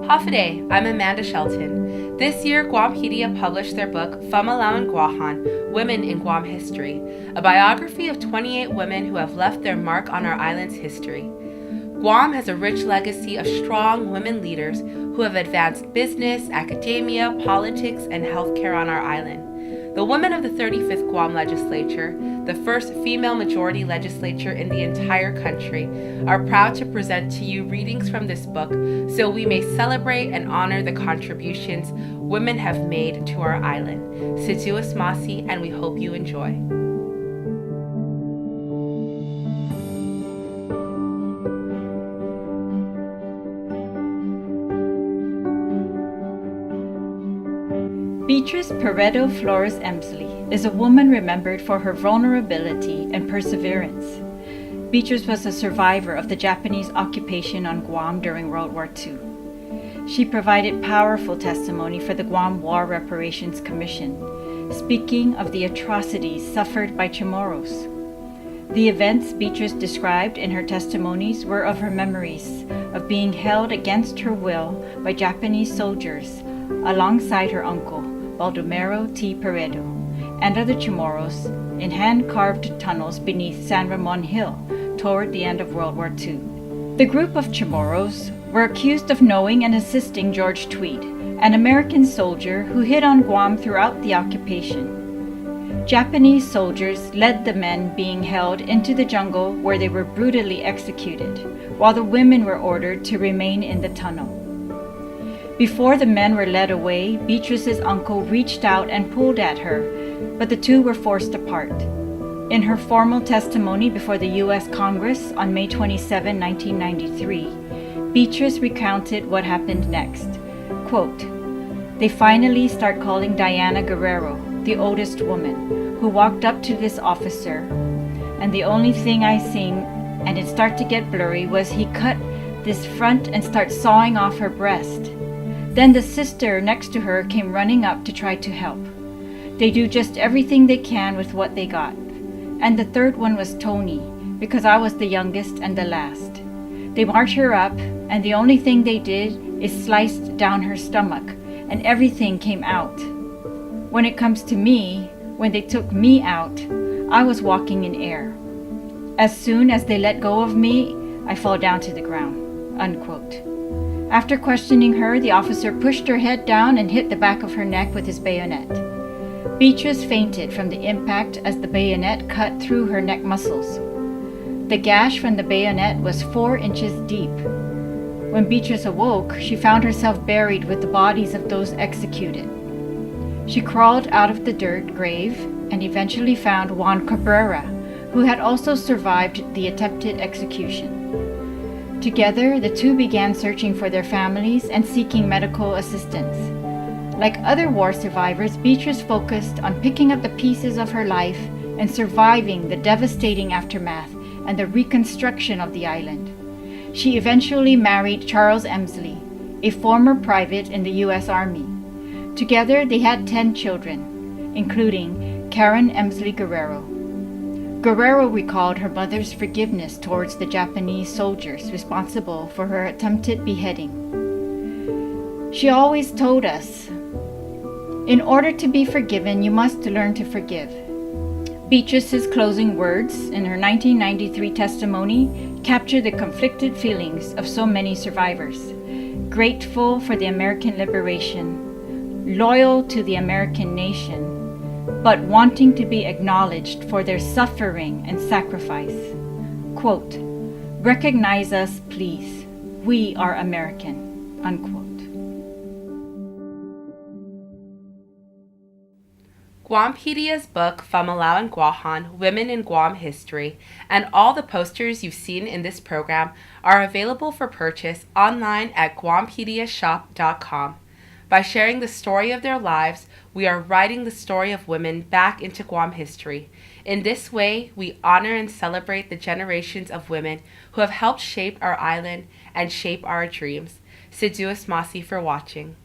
Hafaday, I'm Amanda Shelton. This year, Guampedia published their book, Famalaw and Guahan, Women in Guam History, a biography of 28 women who have left their mark on our island's history. Guam has a rich legacy of strong women leaders who have advanced business, academia, politics, and healthcare on our island. The women of the 35th Guam Legislature, the first female majority legislature in the entire country, are proud to present to you readings from this book so we may celebrate and honor the contributions women have made to our island. Siduas Masi, and we hope you enjoy. Beatrice Flores Emsley is a woman remembered for her vulnerability and perseverance. Beatrice was a survivor of the Japanese occupation on Guam during World War II. She provided powerful testimony for the Guam War Reparations Commission, speaking of the atrocities suffered by Chamorros. The events Beatrice described in her testimonies were of her memories of being held against her will by Japanese soldiers alongside her uncle, Baldomero T. Peredo, and other Chamorros in hand-carved tunnels beneath San Ramon Hill toward the end of World War II. The group of Chamorros were accused of knowing and assisting George Tweed, an American soldier who hid on Guam throughout the occupation. Japanese soldiers led the men being held into the jungle where they were brutally executed, while the women were ordered to remain in the tunnel. Before the men were led away, Beatrice's uncle reached out and pulled at her, but the two were forced apart. In her formal testimony before the U.S. Congress on May 27, 1993, Beatrice recounted what happened next. Quote, "They finally start calling Diana Guerrero, the oldest woman, who walked up to this officer, and the only thing I seen, and it start to get blurry, was he cut this front and start sawing off her breast. Then the sister next to her came running up to try to help. They do just everything they can with what they got. And the third one was Tony, because I was the youngest and the last. They marched her up, and the only thing they did is sliced down her stomach, and everything came out. When it comes to me, when they took me out, I was walking in air. As soon as they let go of me, I fall down to the ground." Unquote. After questioning her, the officer pushed her head down and hit the back of her neck with his bayonet. Beatrice fainted from the impact as the bayonet cut through her neck muscles. The gash from the bayonet was 4 inches deep. When Beatrice awoke, she found herself buried with the bodies of those executed. She crawled out of the dirt grave and eventually found Juan Cabrera, who had also survived the attempted execution. Together, the two began searching for their families and seeking medical assistance. Like other war survivors, Beatrice focused on picking up the pieces of her life and surviving the devastating aftermath and the reconstruction of the island. She eventually married Charles Emsley, a former private in the U.S. Army. Together, they had 10 children, including Karen Emsley Guerrero. Guerrero recalled her mother's forgiveness towards the Japanese soldiers responsible for her attempted beheading. She always told us, "In order to be forgiven, you must learn to forgive." Beatrice's closing words in her 1993 testimony capture the conflicted feelings of so many survivors. Grateful for the American liberation, loyal to the American nation, but wanting to be acknowledged for their suffering and sacrifice. Quote, "Recognize us, please. We are American." Unquote. Guampedia's book, Famalaw and Guahan, Women in Guam History, and all the posters you've seen in this program are available for purchase online at guampediashop.com. By sharing the story of their lives, we are writing the story of women back into Guam history. In this way, we honor and celebrate the generations of women who have helped shape our island and shape our dreams. Siduas Masi for watching.